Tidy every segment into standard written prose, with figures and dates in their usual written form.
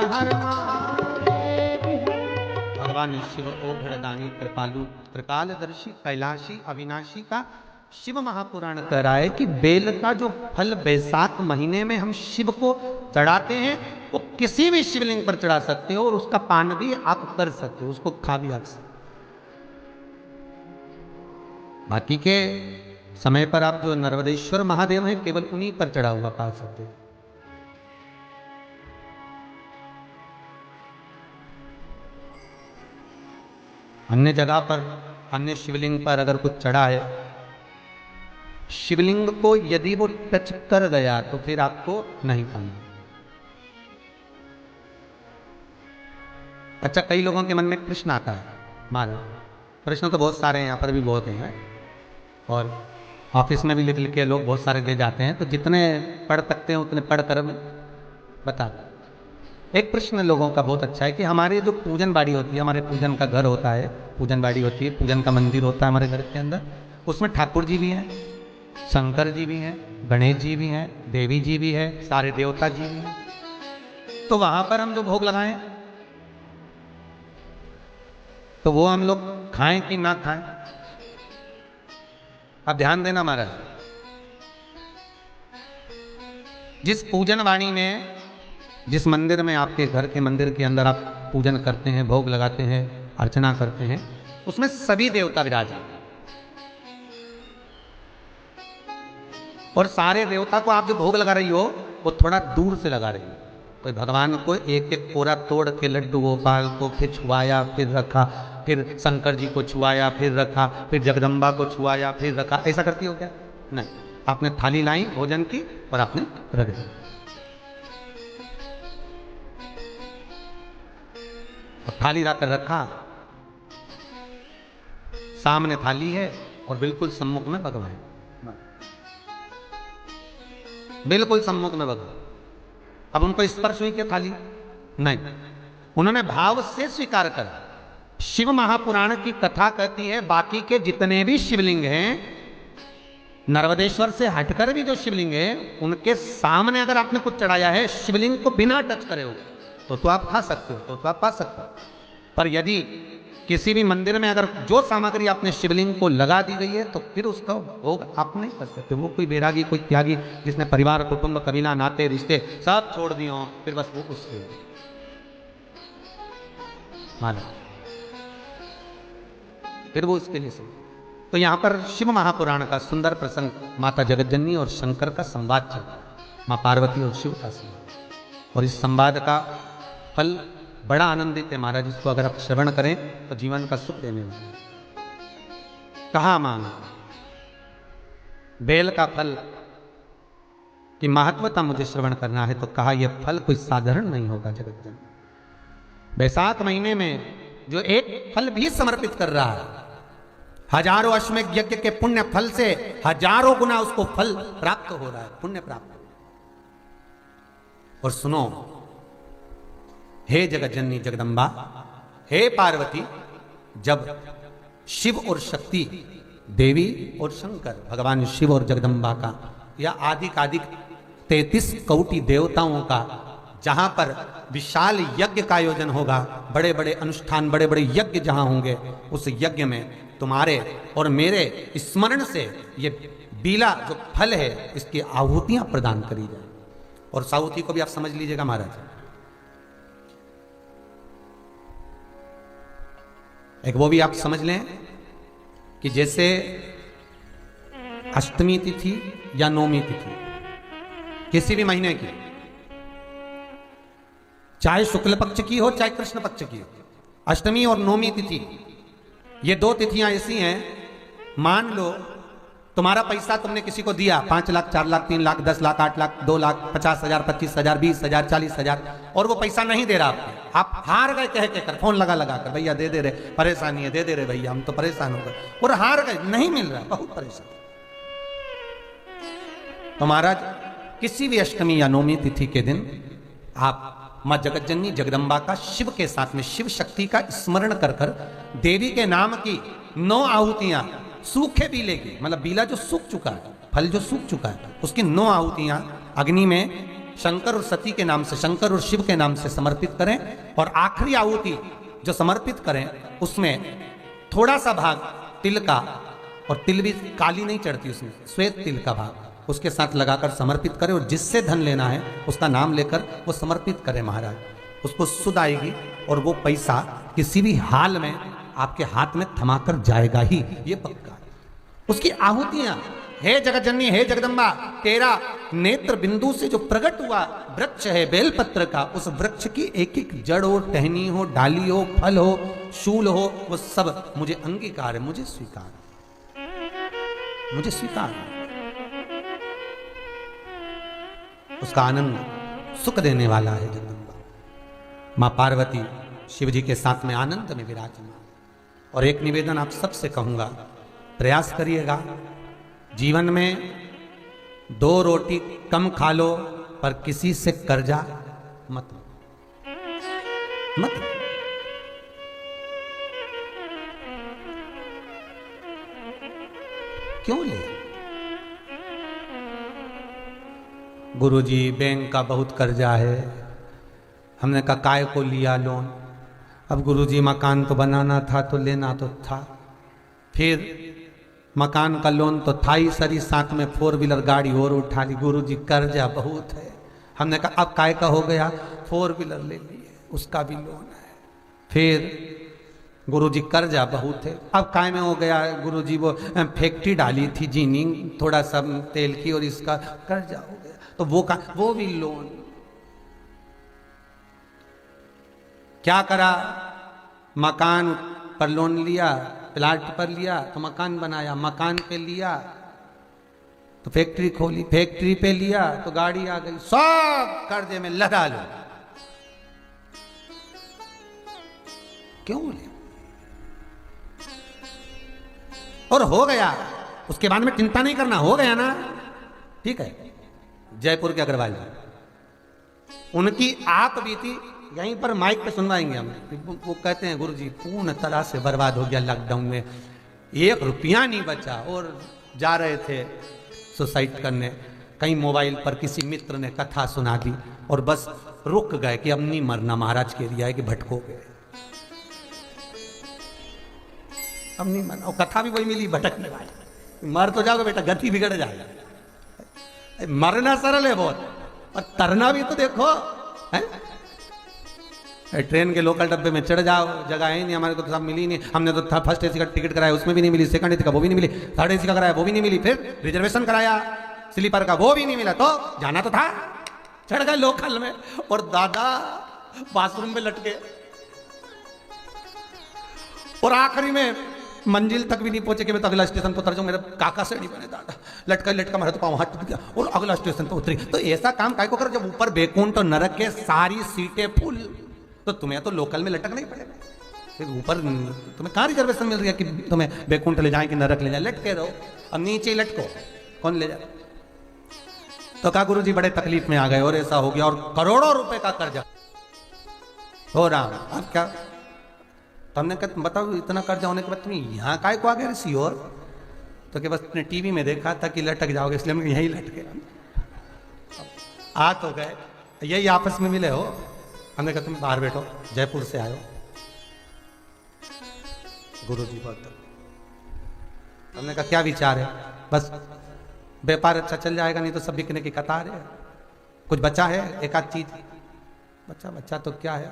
हर महादेव। भगवान शिव ओ भरदानी कृपालु त्रिकालदर्शी कैलाशी अविनाशी का शिव महापुराण कह रहा है कि बेल का जो फल बैसाख महीने में हम शिव को चढ़ाते हैं वो किसी भी शिवलिंग पर चढ़ा सकते हो और उसका पान भी आप कर सकते हो, उसको खा भी सकते हो। बाकी के समय पर आप जो नर्मदेश्वर महादेव हैं केवल उन्हीं पर चढ़ा हुआ पा सकते हो। अन्य जगह पर अन्य शिवलिंग पर अगर कुछ चढ़ा है, शिवलिंग को यदि वो टच कर गया तो फिर आपको नहीं खाना। अच्छा, कई लोगों के मन में प्रश्न आता है, मानो प्रश्न तो बहुत सारे हैं, यहाँ पर भी बहुत हैं और ऑफिस में भी लिख लिख के लोग बहुत सारे दे जाते हैं, तो जितने पढ़ सकते हैं उतने पढ़ कर बता। एक प्रश्न लोगों का बहुत अच्छा है कि हमारी जो पूजन बाड़ी होती है, हमारे पूजन का घर होता है, पूजन बाड़ी होती है, पूजन का मंदिर होता है हमारे घर के अंदर, उसमें ठाकुर जी भी हैं, शंकर जी भी हैं, गणेश जी भी हैं, देवी जी भी है, सारे देवता जी भी हैं। तो वहां पर हम जो भोग लगाएं तो वो हम लोग खाएं कि ना खाएं? अब ध्यान देना महाराज, जिस पूजन वाणी में, जिस मंदिर में, आपके घर के मंदिर के अंदर आप पूजन करते हैं, भोग लगाते हैं, अर्चना करते हैं, उसमें सभी देवता विराज हैं और सारे देवता को आप जो भोग लगा रही हो वो थोड़ा दूर से लगा रही हो। कोई भगवान को एक एक कोरा तोड़ के लड्डू गोपाल को फिर छुआया फिर रखा, फिर शंकर जी को छुआया फिर रखा, फिर जगदम्बा को छुआया फिर रखा, ऐसा करती हो क्या? नहीं, आपने थाली लाई भोजन की और आपने रख दी। थाली लाकर रखा, सामने थाली है और बिल्कुल सम्मुख में भगवान, बिल्कुल सम्मुख में भगवान। अब उनको स्पर्श हुई क्या थाली? नहीं, उन्होंने भाव से स्वीकार करा। शिव महापुराण की कथा कहती है बाकी के जितने भी शिवलिंग हैं, नर्मदेश्वर से हटकर भी जो शिवलिंग है, उनके सामने अगर आपने कुछ चढ़ाया है शिवलिंग को बिना टच करे हो तो आप खा सकते हो, तो आप पा सकते हो। पर यदि किसी भी मंदिर में अगर जो सामग्री आपने शिवलिंग को लगा दी गई है तो फिर उसका भोग आप नहीं कर सकते। वो कोई बैरागी, कोई त्यागी जिसने परिवार, कुटुंब, कबीला, नाते, रिश्ते सब छोड़ दिए हों, फिर बस वो उससे माना, फिर वो उसके लिए सही। तो यहाँ पर शिव महापुराण का सुंदर प्रसंग, माता जगतजननी और शंकर का संवाद चल रहा है, माँ पार्वती और शिव का संवाद, और इस संवाद का फल बड़ा आनंदित है महाराज। इसको अगर आप श्रवण करें तो जीवन का सुख देने वाला। कहा मांग बेल का फल की महत्वता मुझे श्रवण करना है, तो कहा यह फल कोई साधारण नहीं होगा जगतजन। बैसाख महीने में जो एक फल भी समर्पित कर रहा है, हजारों अश्वमेध यज्ञ के पुण्य फल से हजारों गुना उसको फल प्राप्त हो रहा है, पुण्य प्राप्त। और सुनो, हे जगतजननी जगदम्बा, हे पार्वती, जब शिव और शक्ति, देवी और शंकर, भगवान शिव और जगदम्बा का या आदिक 33 कोटि देवताओं का जहां पर विशाल यज्ञ का आयोजन होगा, बड़े बड़े अनुष्ठान, बड़े बड़े यज्ञ जहां होंगे, उस यज्ञ में तुम्हारे और मेरे स्मरण से ये बीला जो फल है इसकी आहुतियां प्रदान करी जाए। और साहुति को भी आप समझ लीजिएगा महाराज, एक वो भी आप समझ लें कि जैसे अष्टमी तिथि या नौमी तिथि किसी भी महीने की, चाहे शुक्ल पक्ष की हो चाहे कृष्ण पक्ष की हो, अष्टमी और नौमी तिथि, ये दो तिथियां ऐसी हैं, मान लो तुम्हारा पैसा तुमने किसी को दिया, 5 लाख, 4 लाख, 3 लाख, 10 लाख, 8 लाख, 2 लाख, 50,000, 25,000, 20,000, 40,000, और वो पैसा नहीं दे रहा आपको, आप हार गए कह के कर, फोन लगा कर, भैया दे दे रहे, परेशानी है, दे दे रहे भैया, हम तो परेशान हो गए, और हार गए, नहीं मिल रहा, बहुत परेशान। तो महाराज किसी भी अष्टमी या नौमी तिथि के दिन आप मां जगतजननी जगदम्बा का शिव के साथ में, शिव शक्ति का स्मरण कर कर देवी के नाम की 9 आहुतियां, सूखे बीले की, मतलब बीला जो सूख चुका है, फल जो सूख चुका है, उसकी 9 आहुतियां अग्नि में शंकर और सती के नाम से, शंकर और शिव के नाम से समर्पित करें। और आखिरी आहुति जो समर्पित करें उसमें थोड़ा सा भाग तिल का, और तिल भी काली नहीं चढ़ती उसमें, श्वेत तिल का भाग उसके साथ लगाकर समर्पित करें। और जिससे धन लेना है उसका नाम लेकर वो समर्पित करें महाराज, उसको सुध आएगी और वो पैसा किसी भी हाल में आपके हाथ में थमाकर जाएगा ही, ये पक्का है। उसकी आहुतियां, हे जगतजननी, हे जगदम्बा, तेरा नेत्र बिंदु से जो प्रकट हुआ वृक्ष है बेलपत्र का, उस वृक्ष की एक एक जड़ हो, टहनी हो, डाली हो, फल हो, शूल हो, वो सब मुझे अंगीकार है, मुझे स्वीकार, मुझे स्वीकार। उसका आनंद सुख देने वाला है जगदम्बा। मां पार्वती शिव जी के साथ में आनंद में विराजमान। और एक निवेदन आप सबसे कहूंगा, प्रयास करिएगा जीवन में 2 रोटी कम खा लो पर किसी से कर्जा मत मत। क्यों ले? गुरुजी बैंक का बहुत कर्जा है, हमने कहा काय को लिया लोन। अब गुरुजी मकान तो बनाना था तो लेना तो था, फिर मकान का लोन तो था ही सरी, साथ में 4 व्हीलर गाड़ी और उठा ली। गुरुजी कर्जा बहुत है। हमने कहा अब काय का हो गया, 4 व्हीलर ले लिए, उसका भी लोन है। फिर गुरुजी कर्जा बहुत है, अब काय में हो गया गुरुजी, वो फैक्ट्री डाली थी जीनी थोड़ा सा तेल की और इसका कर्जा हो गया, तो वो भी लोन। क्या करा, मकान पर लोन लिया, प्लाट पर लिया तो मकान बनाया, मकान पे लिया तो फैक्ट्री खोली, फैक्ट्री पे लिया तो गाड़ी आ गई, सब कर्जे में लदा लो। क्यों ले? और हो गया, उसके बाद में चिंता नहीं करना, हो गया ना, ठीक है। जयपुर के अग्रवाल जी, उनकी आप बीती यहीं पर माइक पे सुनवाएंगे हम। वो कहते हैं गुरुजी पूर्ण तरह से बर्बाद हो गया लॉकडाउन में, 1 रुपया नहीं बचा, और जा रहे थे सुसाइड करने, कहीं मोबाइल पर किसी मित्र ने कथा सुना दी और बस रुक गए कि अब नहीं मरना, महाराज के दिया है कि भटको गए, अब नहीं मरना। और कथा भी वही मिली, भटकने वाली, मर तो जाओगे बेटा, गति बिगड़ जाएगा। मरना सरल है बहुत, और तरना भी तो देखो है? ट्रेन के लोकल डब्बे में चढ़ जाओ, जगह है नहीं, हमारे को तो सब मिली नहीं। हमने तो फर्स्ट एसी का टिकट कराया, उसमें भी नहीं मिली, सेकंड एसी का वो भी नहीं मिली, थर्ड एसी का कराया वो भी नहीं मिली, फिर रिजर्वेशन कराया स्लीपर का वो भी नहीं मिला, तो जाना तो था, चढ़ गए लोकल में, और दादा बाथरूम में लटके, और आखिरी में मंजिल तक भी नहीं पहुंचे कि मैं तो अगला स्टेशन पर उतर जाऊं, मेरे काका से नहीं बने, दादा लटका लटका मेरा तो पाँव हाथ टूट गया और अगला स्टेशन पर उतरी। तो ऐसा काम काय को कर, जब ऊपर बैकुंठ और नरक के सारी सीटें फुल, तो तुम्हें तो लोकल में लटकना ही पड़ेगा। फिर ऊपर तुम्हें कहाँ रिजर्वेशन मिल रही है कि तुम्हें बैकुंठ ले जाए कि नरक ले जाए, लटके रहो, अब नीचे ही लटको, कौन ले जाए। तो कहा गुरुजी बड़े तकलीफ में आ गए और ऐसा हो गया, और करोड़ों रुपए का कर्जा हो रहा, अब क्या। तो हमने कहा बताओ इतना कर्जा होने के बाद तुम यहाँ काय को आ गए सी, और तो कि बस तुमने टीवी में देखा था कि लटक जाओगे, इसलिए हम यही लटके आ तो गए, यही आपस में मिले हो। हमने कहा तुम बाहर बैठो, जयपुर से आयो। गुरुजी बोलते, हमने कहा क्या विचार है, बस व्यापार अच्छा चल जाएगा, नहीं तो सब बिकने की कतार है, कुछ बचा है एक आध चीज, बच्चा तो क्या है,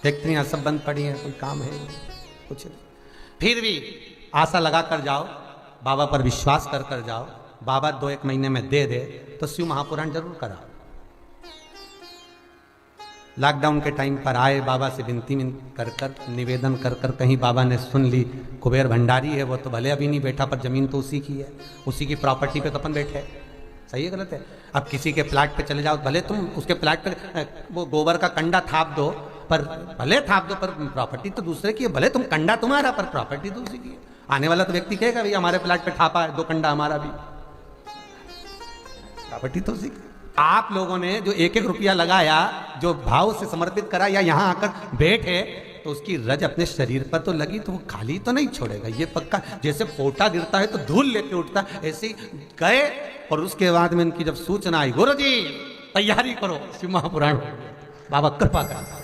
फैक्ट्रियां सब बंद पड़ी हैं, कोई काम है कुछ नहीं। फिर भी आशा लगा कर जाओ, बाबा पर विश्वास कर जाओ, बाबा 2-1 महीने में दे दे तो शिव महापुराण जरूर करा। लॉकडाउन के टाइम पर आए, बाबा से विनती कर निवेदन कर कहीं बाबा ने सुन ली, कुबेर भंडारी है वो, तो भले अभी नहीं बैठा पर जमीन तो उसी की है, उसी की प्रॉपर्टी पे तो अपन बैठे, सही है गलत है। अब किसी के प्लाट पे चले जाओ, भले तुम उसके प्लाट पे वो गोबर का कंडा थाप दो, पर भले थाप दो पर प्रॉपर्टी तो दूसरे की है, भले तुम कंडा तुम्हारा पर प्रॉपर्टी तो उसी की है। आने वाला तो व्यक्ति कहेगा भाई हमारे प्लाट पे थापा है, 2 कंडा हमारा भी, प्रॉपर्टी तो उसी की। आप लोगों ने जो 1-1 रुपया लगाया, जो भाव से समर्पित करा या यहाँ आकर बैठे, तो उसकी रज अपने शरीर पर तो लगी तो वो खाली तो नहीं छोड़ेगा, ये पक्का। जैसे पोटा गिरता है तो धूल लेके उठता, ऐसे ही गए। और उसके बाद में इनकी जब सूचना आई, गुरु जी तैयारी करो, शिव महापुराण। बाबा कृपा करा।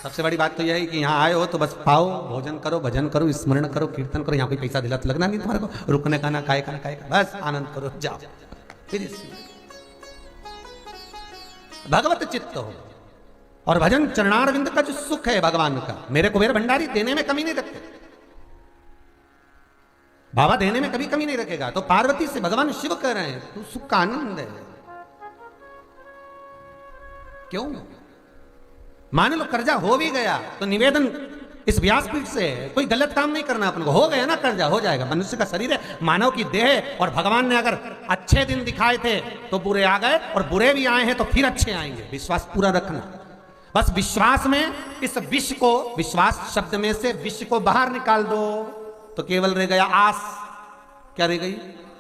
सबसे बड़ी बात तो यह है कि यहाँ आए हो तो बस पाओ, भोजन करो, भजन करो, स्मरण करो, कीर्तन करो। यहाँ कोई पैसा दिला तो लगना नहीं तुम्हारे को, रुकने का ना, खाए का ना खाए का, बस आनंद करो, जाओ। फिर भगवत चित्त हो। और भजन चरणारविंद का जो सुख है भगवान का, मेरे कुबेर भंडारी देने में कमी नहीं रखते। बाबा देने में कभी कमी नहीं रखेगा। तो पार्वती से भगवान शिव कह रहे हैं तू सुख का आनंद है। क्यों? मान लो कर्जा हो भी गया तो निवेदन इस व्यासपीठ से है, कोई गलत काम नहीं करना अपन को। हो गया ना कर्जा, हो जाएगा। मनुष्य का शरीर है, मानव की देह है। और भगवान ने अगर अच्छे दिन दिखाए थे तो बुरे आ गए, और बुरे भी आए हैं तो फिर अच्छे आएंगे। विश्वास पूरा रखना। बस विश्वास में इस विष को, विश्वास शब्द में से विष को बाहर निकाल दो तो केवल रह गया आस। क्या रह गई?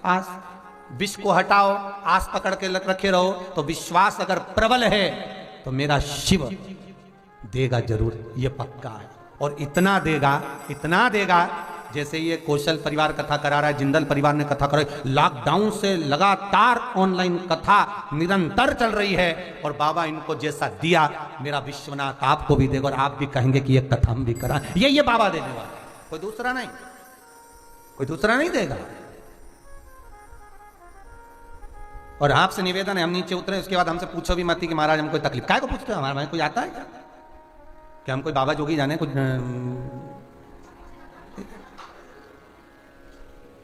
आस। विष को हटाओ, आस पकड़ के रखे रहो। तो विश्वास अगर प्रबल है तो मेरा शिव देगा जरूर, ये पक्का है। और इतना देगा जैसे ये कौशल परिवार कथा करा रहा है, जिंदल परिवार ने कथा कराई। लॉकडाउन से लगातार ऑनलाइन कथा निरंतर चल रही है। और बाबा इनको जैसा दिया, मेरा विश्वनाथ आपको भी देगा। और आप भी कहेंगे कि ये कथा हम भी करा। ये बाबा देने वाला, कोई दूसरा नहीं, कोई दूसरा नहीं देगा। और आपसे निवेदन है, हम नीचे उतरे उसके बाद हमसे पूछो भी मत कि महाराज हम कोई तकलीफ काय को पूछते हो, हमारे भाई कोई आता है क्या हम कोई बाबा जोगी जाने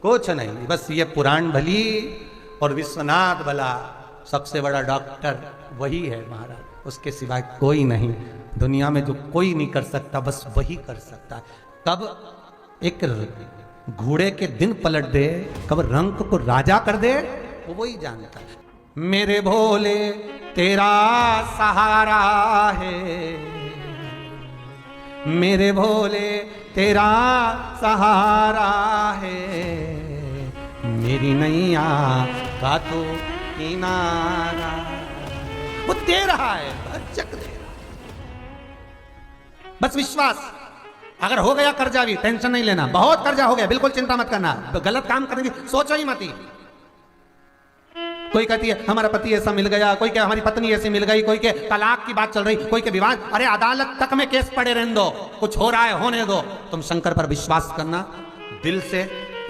कुछ नहीं। बस ये पुराण भली और विश्वनाथ भला, सबसे बड़ा डॉक्टर वही है महाराज, उसके सिवाय कोई नहीं। दुनिया में जो कोई नहीं कर सकता बस वही कर सकता है। कब एक घोड़े के दिन पलट दे, कब रंक को राजा कर दे, वो वही जानता है। मेरे भोले तेरा सहारा है, मेरे भोले तेरा सहारा है, मेरी नैया का तो किनारा। वो दे रहा है, चक दे। बस विश्वास। अगर हो गया कर्जा भी टेंशन नहीं लेना, बहुत कर्जा हो गया बिल्कुल चिंता मत करना। गलत काम करने की सोचो ही मत। कोई कहती है हमारा पति ऐसा मिल गया, कोई कहे हमारी पत्नी ऐसी मिल गई, कोई के तलाक की बात चल रही, कोई के विवाद। अरे अदालत तक में केस पड़े रहने दो, कुछ हो रहा है होने दो। तुम शंकर पर विश्वास करना दिल से।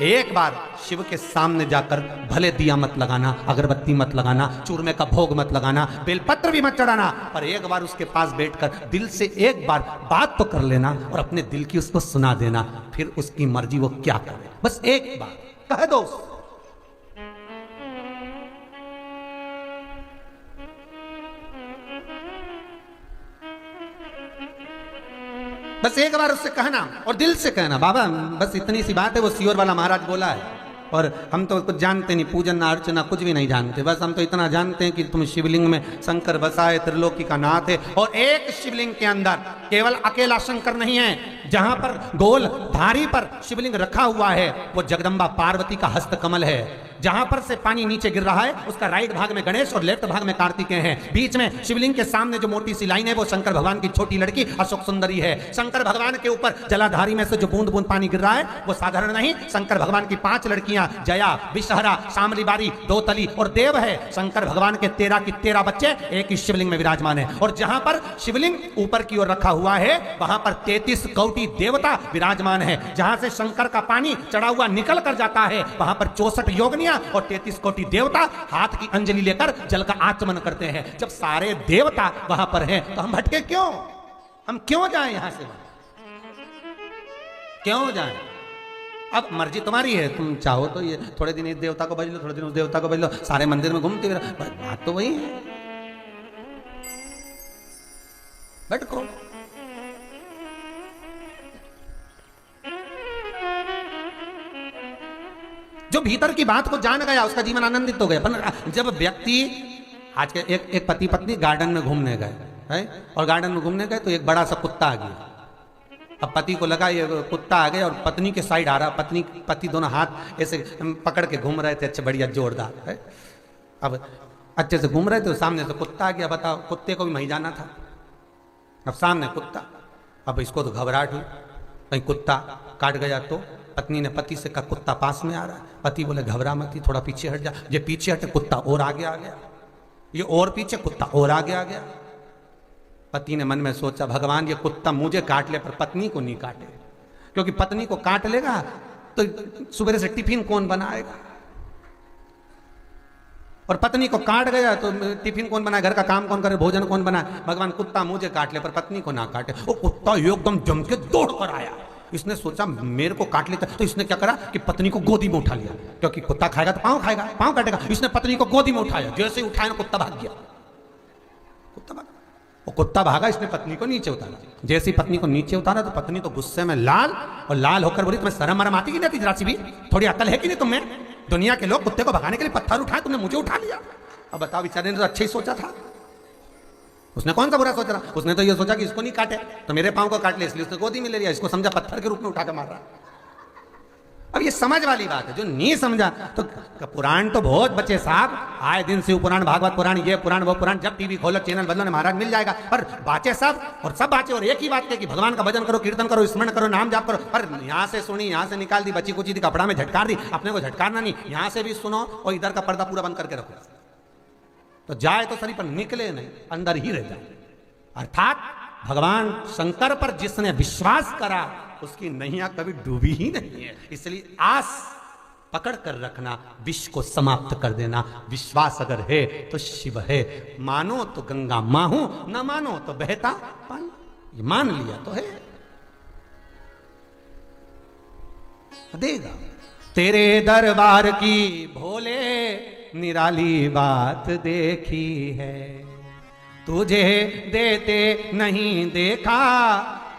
एक बार शिव के सामने जाकर भले दिया मत लगाना, अगरबत्ती मत लगाना, चूरमे का भोग मत लगाना, बेलपत्र भी मत चढ़ाना, पर एक बार उसके पास बैठकर दिल से एक बार बात तो कर लेना और अपने दिल की उसको सुना देना। फिर उसकी मर्जी वो क्या करे, बस एक बार कह दो। बस एक बार उससे कहना और दिल से कहना, बाबा बस इतनी सी बात है। वो सियोर वाला महाराज बोला है और हम तो कुछ जानते नहीं, पूजन ना अर्चना कुछ भी नहीं जानते। बस हम तो इतना जानते हैं कि तुम शिवलिंग में शंकर बसाए, त्रिलोकी का नाथ है। और एक शिवलिंग के अंदर केवल अकेला शंकर नहीं है, जहां पर गोल धारी पर शिवलिंग रखा हुआ है वो जगदम्बा पार्वती का हस्त कमल है। जहां पर से पानी नीचे गिर रहा है उसका राइट भाग में गणेश और लेफ्ट भाग में कार्तिकेय है। बीच में शिवलिंग के सामने जो मोटी सी लाइन है वो शंकर भगवान की छोटी लड़की अशोक सुंदरी है। शंकर भगवान के ऊपर जलाधारी में से जो बूंद बूंद पानी गिर रहा है वो साधारण नहीं, शंकर भगवान की 5 लड़कियां जया, विषहरा, शामलीबारी, दोतली और देव है। शंकर भगवान के 13 की 13 बच्चे एक ही शिवलिंग में विराजमान है। और जहां पर शिवलिंग ऊपर की ओर रखा हुआ है वहां पर 33 कोटि देवता विराजमान है। जहां से शंकर का पानी चढ़ा हुआ निकल कर जाता है वहां पर 64 योगनिया और 33 कोटि देवता हाथ की अंजलि लेकर जल का आचमन करते हैं। जब सारे देवता वहां पर हैं तो हम भटके क्यों? हम क्यों जाएं यहां से? क्यों जाएं? अब मर्जी तुम्हारी है, तुम चाहो तो ये थोड़े दिन इस देवता को भज लो, थोड़े दिन उस देवता को भज लो, सारे मंदिर में घूमते हुए, बात तो वही है। भटको। जो भीतर की बात को जान गया उसका जीवन आनंदित हो गया। पर जब व्यक्ति आज के एक पति पत्नी गार्डन में घूमने गए है और गार्डन में घूमने गए तो एक बड़ा सा कुत्ता आ गया। अब पति को लगा ये कुत्ता आ गया और पत्नी के साइड आ रहा, पति दोनों हाथ ऐसे पकड़ के घूम रहे थे, अच्छे बढ़िया जोरदार है। अब अच्छे से घूम रहे थे तो सामने से कुत्ता आ गया। बताओ, कुत्ते को भी वहीं जाना था। अब सामने कुत्ता, अब इसको तो घबराहट हुई, कहीं कुत्ता काट गया तो। पत्नी ने पति से कहा कुत्ता पास में आ रहा है। पति बोले घबरा मत, थोड़ा पीछे हट जा। ये पीछे हटे, कुत्ता और आगे आ गया, ये और पीछे, कुत्ता और आगे आ गया। पति ने मन में सोचा भगवान ये कुत्ता मुझे काट ले पर पत्नी को नहीं काटे, क्योंकि पत्नी को काट लेगा तो सुबह से टिफिन कौन बनाएगा, और पत्नी को काट गया तो टिफिन कौन बनाए, घर का काम कौन करे, भोजन कौन बनाए। भगवान कुत्ता मुझे काट ले पर पत्नी को ना काटे। वो कुत्ता एकदम जम के दौड़ कर आया। इसने सोचा मेरे को काट लेता, तो इसने क्या करा कि पत्नी को गोदी में उठा लिया, क्योंकि कुत्ता खाएगा तो पांव खाएगा, पांव काटेगा। इसने पत्नी को गोदी में उठाया, जैसे ही उठाया ना कुत्ता भाग गया। कुत्ता भागा, वो कुत्ता भागा, इसने पत्नी को नीचे उतारा। जैसे ही पत्नी को नीचे उतारा तो पत्नी तो गुस्से में लाल, और लाल होकर बोली तुम्हें शर्म मरम आती कि नहीं आती, जरा सी भी थोड़ी अकल है कि नहीं तुम्हें? दुनिया के लोग कुत्ते को भगाने के लिए पत्थर उठाए, तुमने मुझे उठा लिया। अब बताओ, बेचारे ने तो अच्छा ही सोचा था। उसने कौन सा बुरा सोचा था? उसने तो ये सोचा कि इसको नहीं काटे तो मेरे पांव को काट ले, इसलिए उसने गोदी में ले लिया। इसको समझा पत्थर के रूप में उठाकर मार रहा। अब ये समझ वाली बात है, जो नहीं समझा तो पुराण तो बहुत बचे साहब, आए दिन शिव पुराण, भागवत पुराण, ये पुराण वो पुराण, जब टीवी खोलो चैनल बदलो महाराज मिल जाएगा। पर बाचे सब, और सब बाचे, और एक ही बात है कि भगवान का भजन करो, कीर्तन करो, स्मरण करो, नाम जाप करो। पर यहाँ से सुनी, यहाँ से निकाल दी, बची कुची दी, कपड़ा में झटकार दी, अपने को झटकारना नहीं। यहाँ से भी सुनो और इधर का पर्दा पूरा बंद करके रखो, तो जाए तो सही पर निकले नहीं, अंदर ही रह जाए। अर्थात भगवान शंकर पर जिसने विश्वास करा उसकी नैया कभी डूबी ही नहीं है। इसलिए आस पकड़ कर रखना, विष को समाप्त कर देना। विश्वास अगर है तो शिव है, मानो तो गंगा माहू, न मानो तो बहता पानी। ये मान लिया तो है, देगा। तेरे दरबार की भोले निराली बात देखी है, तुझे देते नहीं देखा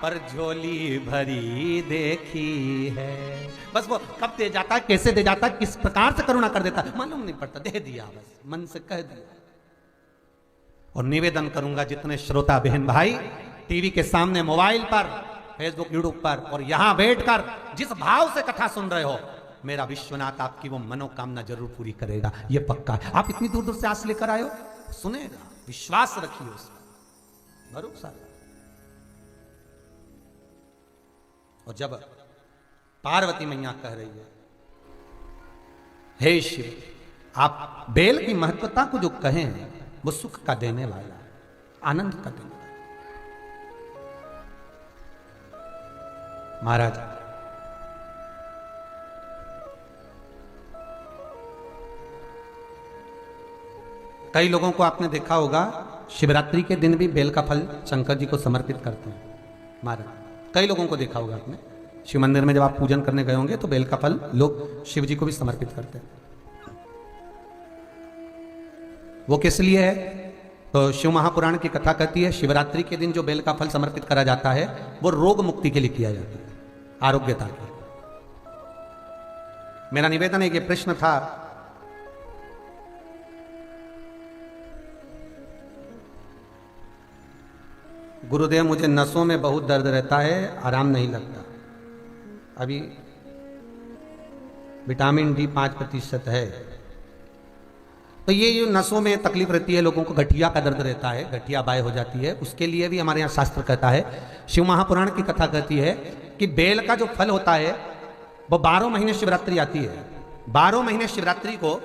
पर झोली भरी देखी है। बस वो कब दे जाता, कैसे दे जाता, किस प्रकार से करुणा कर देता मालूम नहीं पड़ता, दे दिया, बस मन से कह दिया। और निवेदन करूंगा जितने श्रोता बहन भाई टीवी के सामने, मोबाइल पर, फेसबुक, यूट्यूब पर और यहां बैठकर जिस भाव से कथा सुन रहे हो, मेरा विश्वनाथ आपकी वो मनोकामना जरूर पूरी करेगा, ये पक्का है। आप इतनी दूर दूर से आस लेकर आए हो, सुनेगा, विश्वास रखिए उसमें, भरोसा। और जब पार्वती मैया कह रही है हे शिव, आप बेल की महत्वता को जो कहें वो सुख का देने वाला, आनंद का देने वाला। महाराज कई लोगों को आपने देखा होगा शिवरात्रि के दिन भी बेल का फल शंकर जी को समर्पित करते हैं। महाराज कई लोगों को देखा होगा आपने, शिव मंदिर में जब आप पूजन करने गए होंगे तो बेल का फल लोग शिव जी को भी समर्पित करते हैं। वो किस लिए है? तो शिव महापुराण की कथा कहती है शिवरात्रि के दिन जो बेल का फल समर्पित करा जाता है वो रोग मुक्ति के लिए किया जाता है, आरोग्यता के। मेरा निवेदन है, ये प्रश्न था गुरुदेव मुझे नसों में बहुत दर्द रहता है, आराम नहीं लगता, अभी विटामिन डी 5% है। तो ये जो नसों में तकलीफ रहती है, लोगों को गठिया का दर्द रहता है, गठिया बाय हो जाती है, उसके लिए भी हमारे यहाँ शास्त्र कहता है, शिव महापुराण की कथा कहती है कि बेल का जो फल होता है वो 12 महीने शिवरात्रि आती है, 12 महीने शिवरात्रि को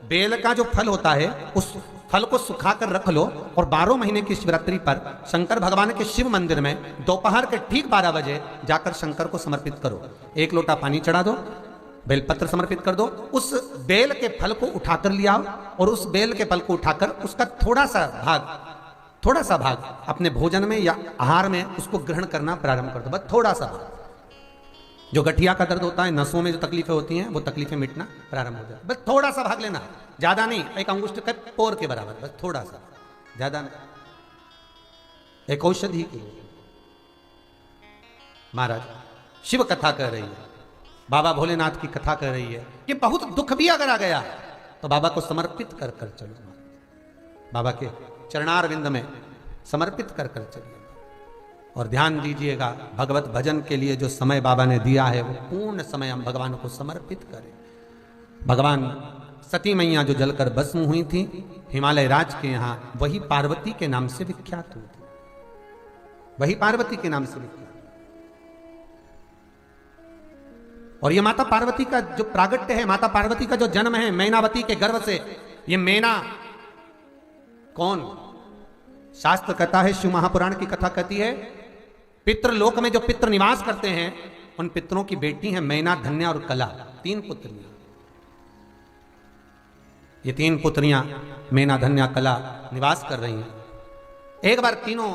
बेल का जो फल होता है उस फल को सुखाकर रख लो और 12 महीने की शिवरात्रि पर शंकर भगवान के शिव मंदिर में दोपहर के ठीक 12 बजे जाकर शंकर को समर्पित करो। 1 लोटा पानी चढ़ा दो, बेलपत्र समर्पित कर दो, उस बेल के फल को उठाकर ले आओ और उस बेल के फल को उठाकर उसका थोड़ा सा भाग अपने भोजन में या आहार में उसको ग्रहण करना प्रारंभ कर दो, बस थोड़ा सा भाग। जो गठिया का दर्द होता है, नसों में जो तकलीफें होती हैं वो तकलीफें मिटना प्रारंभ हो जाए, बस थोड़ा सा भाग लेना, ज्यादा नहीं, एक अंगुष्ठ के पोर के बराबर, बस थोड़ा सा, ज्यादा नहीं। एक औषधि के लिए महाराज शिव कथा कह रही है, बाबा भोलेनाथ की कथा कह रही है कि बहुत दुख भी अगर आ गया तो बाबा को समर्पित कर कर चलो, बाबा के चरणारविंद में समर्पित कर कर चलो। और ध्यान दीजिएगा, भगवत भजन के लिए जो समय बाबा ने दिया है वो पूर्ण समय हम भगवान को समर्पित करें। भगवान सती मैया जो जलकर भस्म हुई थी हिमालय राज के यहाँ, वही पार्वती के नाम से विख्यात हुई थी, वही पार्वती के नाम से विख्यात। और ये माता पार्वती का जो प्रागट्य है, माता पार्वती का जो जन्म है मैनावती के गर्भ से, ये मैना कौन? शास्त्र कहता है, शिव महापुराण की कथा कहती है, पितृलोक में जो पितृ निवास करते हैं उन पितरों की बेटी है मैना, धन्या और कला, 3 पुत्रियां। ये 3 पुत्रियां मैना, धन्या, कला निवास कर रही हैं। एक बार तीनों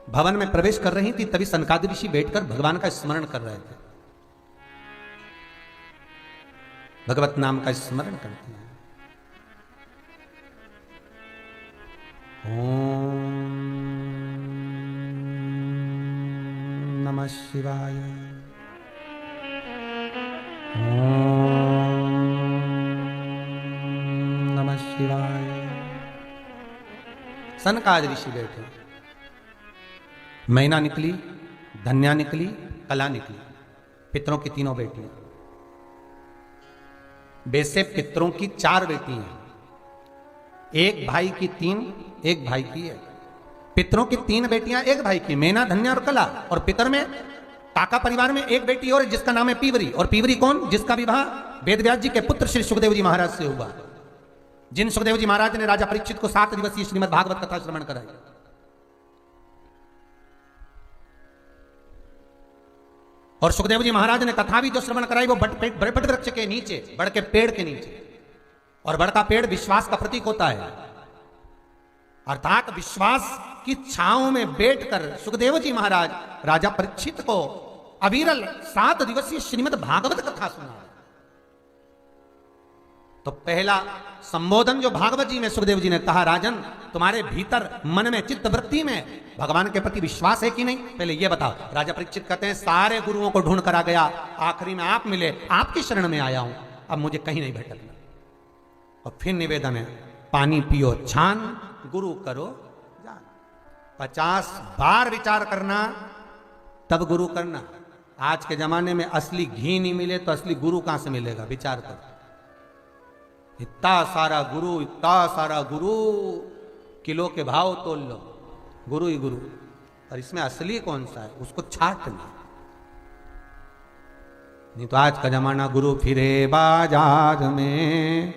भवन में प्रवेश कर रही थी, तभी सनकादिक ऋषि बैठकर भगवान का स्मरण कर रहे थे, भगवत नाम का स्मरण करते हैं। ओम नमः शिवाय। ओम नमः शिवाय। सनकादिक ऋषि बैठे, मैना निकली, धन्या निकली, कला निकली, पितरों की तीनों बेटियां। वैसे पितरों की 4 बेटी हैं, एक भाई की 3, एक भाई की 1। पितरों की 3 बेटियां, एक भाई की, मैना, धन्या और कला। और पितर में काका परिवार में एक बेटी और जिसका नाम है पीवरी। और पीवरी कौन? जिसका विवाह वेदव्यास जी के पुत्र श्री सुखदेव जी महाराज से हुआ, जिन सुखदेव जी महाराज ने राजा परीक्षित को 7 दिवसीय श्रीमद् भागवत कथा श्रवण कराई। और सुखदेव जी महाराज ने कथा भी जो श्रवण कराई वो बड़े वृक्ष के नीचे, बड़ के पेड़ के नीचे। और बड़ का पेड़ विश्वास का प्रतीक होता है, अर्थात विश्वास की छांव में बैठकर सुखदेव जी महाराज राजा परीक्षित को अविरल 7 दिवसीय श्रीमद् भागवत कथा सुना। तो पहला संबोधन जो भागवत जी में सुखदेव जी ने कहा, राजन तुम्हारे भीतर मन में चित्त वृत्ति में भगवान के प्रति विश्वास है कि नहीं, पहले ये बताओ। राजा परीक्षित कहते हैं, सारे गुरुओं को ढूंढ कर आ गया, आखिरी में आप मिले, आपकी शरण में आया हूं, अब मुझे कहीं नहीं भटकना। और फिर निवेदन है, पानी पियो छान, गुरु करो जान। 50 बार विचार करना तब गुरु करना। आज के जमाने में असली घी नहीं मिले तो असली गुरु कहां से मिलेगा? विचार करो। इतना सारा गुरु, किलो के भाव तोल लो, गुरु ही गुरु। और इसमें असली कौन सा है, उसको छाटना। नहीं तो आज का जमाना, गुरु फिरे बाजार में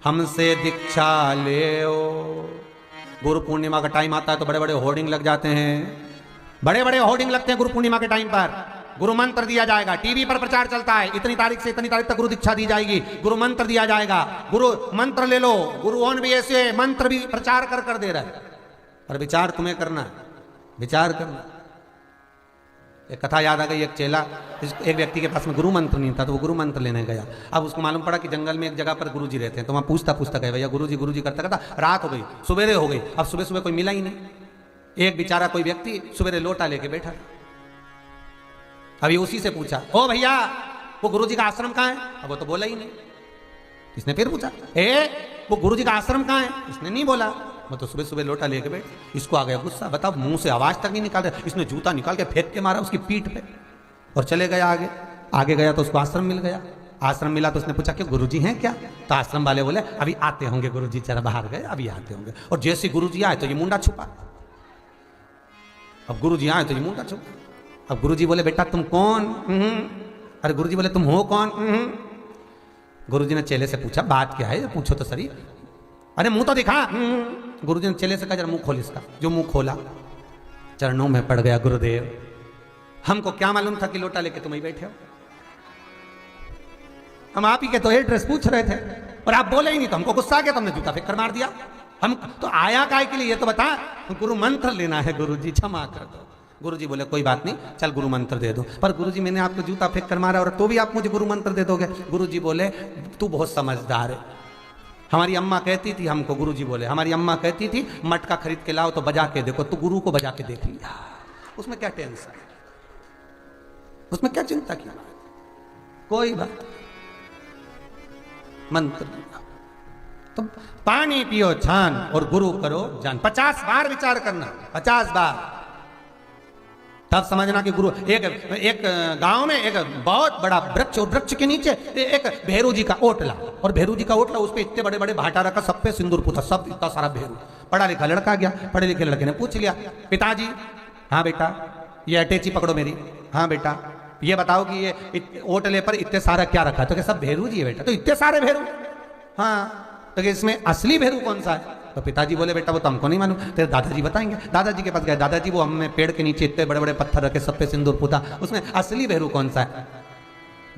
हमसे दीक्षा ले ओ। गुरु पूर्णिमा का टाइम आता है तो बड़े बड़े होर्डिंग लग जाते हैं, बड़े बड़े होर्डिंग लगते हैं गुरु पूर्णिमा के टाइम पर। गुरु मंत्र दिया जाएगा, टीवी पर प्रचार चलता है, इतनी तारीख से इतनी तारीख तक गुरु दीक्षा दी जाएगी, गुरु मंत्र दिया जाएगा, गुरु मंत्र ले लो। गुरु ऑन भी ऐसे मंत्र भी प्रचार कर दे रहा है, पर विचार तुम्हें करना है, विचार करना। एक कथा याद आ गई, एक चेला, एक व्यक्ति के पास में गुरु मंत्र नहीं था तो वो गुरु मंत्र लेने गया। अब उसको मालूम पड़ा कि जंगल में एक जगह पर गुरुजी रहते हैं, तो वहां पूछता गया, भैया गुरुजी करता रात हो गई, सुबेरे हो गई। अब सुबह कोई मिला ही नहीं। एक बेचारा कोई व्यक्ति सुबेरे लोटा लेके बैठा, अभी उसी से पूछा, ओ भैया वो गुरुजी का आश्रम कहाँ है? अब वो तो बोला ही नहीं। इसने फिर पूछा, वो गुरुजी का आश्रम कहाँ है? इसने नहीं बोला। मैं तो सुबह लोटा लेके बैठ। इसको आ गया गुस्सा, बताओ मुंह से आवाज तक नहीं निकाल रहा। इसने जूता निकाल के फेंक के मारा उसकी पीठ पे और चले गया आगे गया तो उसको आश्रम मिल गया। आश्रम मिला तो उसने पूछा कि गुरुजी हैं क्या? तो आश्रम वाले बोले, अभी आते होंगे गुरुजी, जरा बाहर गए, अभी आते होंगे। और जैसे गुरुजी आए तो ये मुंडा छुपा। अब गुरुजी आए तो ये मुंडा छुपा। अब गुरुजी बोले, बेटा तुम कौन? अरे गुरुजी बोले, तुम हो कौन? गुरुजी ने चेले से पूछा, बात क्या है, पूछो तो सही। अरे मुंह तो दिखा। गुरुजी ने चेले से कहा, जरा मुंह खोल इसका। जो मुंह खोला, चरणों में पड़ गया, गुरुदेव हमको क्या मालूम था कि लोटा लेके तुम ही बैठे हो, हम आप ही के तो एड्रेस पूछ रहे थे और आप बोले ही नहीं, तो हमको गुस्सा आ गया, तुमने जूता फेंक कर मार दिया। हम तो आया काय के लिए ये तो बता। गुरु मंत्र लेना है गुरुजी, क्षमा कर दो। गुरुजी बोले, कोई बात नहीं, चल गुरु मंत्र दे दो। पर गुरुजी मैंने आपको जूता फेंक कर मारा और तो भी आप मुझे गुरु मंत्र दे दोगे? गुरुजी बोले, तू बहुत समझदार है। हमारी अम्मा कहती थी हमको, गुरुजी बोले, हमारी अम्मा कहती थी मटका खरीद के लाओ तो बजा के देखो, तो गुरु को बजा के देख लिया, उसमें क्या टेंशन, उसमें क्या चिंता की, कोई बात। मंत्र तो पानी पियो छान और गुरु करो जान। 50 बार विचार करना, 50 बार, तब समझना कि गुरु। एक गांव में एक बहुत बड़ा वृक्ष, और वृक्ष के नीचे एक भेरू जी का ओटला, और भेरू जी का ओटला, उस पे इतने बड़े बड़े भाटा रखा, सब पे सिंदूर पूछा, सब इतना सारा भेरू। पढ़ा लिखा लड़का गया, पढ़े लिखे लड़के ने पूछ लिया, पिताजी, हाँ बेटा, ये अटैची पकड़ो मेरी, हाँ बेटा, ये बताओ कि ये ओटले पर इतने सारा क्या रखा? तो क्या सब भेरू जी है बेटा? तो इतने सारे भेरू? हाँ, तो इसमें असली भेरू कौन सा है? तो पिताजी बोले बेटा वो तो हमको नहीं मालूम, तेरे दादाजी बताएंगे। दादाजी के पास गए, दादाजी वो हमने पेड़ के नीचे इतने बड़े बड़े पत्थर रखे, सब पे सिंदूर पूता, उसमें असली भेरू कौन सा है?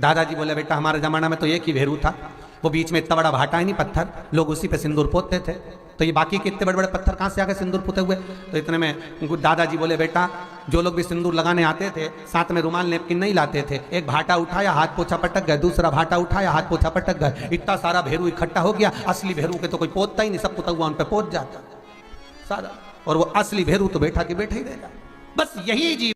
दादाजी बोले बेटा हमारे जमाना में तो एक ही भेरू था, वो बीच में इतना बड़ा भाटा है नहीं पत्थर, लोग उसी पे सिंदूर पोतते थे। तो ये बाकी के इतने बड़े बड़े पत्थर कहाँ से आके सिंदूर पोते हुए? तो इतने में दादाजी बोले बेटा जो लोग भी सिंदूर लगाने आते थे साथ में रुमाल नेपकिन नहीं लाते थे, एक भाटा उठाया हाथ पोछा पटक गए, दूसरा भाटा उठाया हाथ पोछा पटक गए, इतना सारा भेरू इकट्ठा हो गया। असली भेरू के तो कोई पोतता ही नहीं, सब पोता हुआ उन पर पोत जाता सारा, और वो असली भेरू तो बैठा के बैठा ही रहेगा। बस यही जीव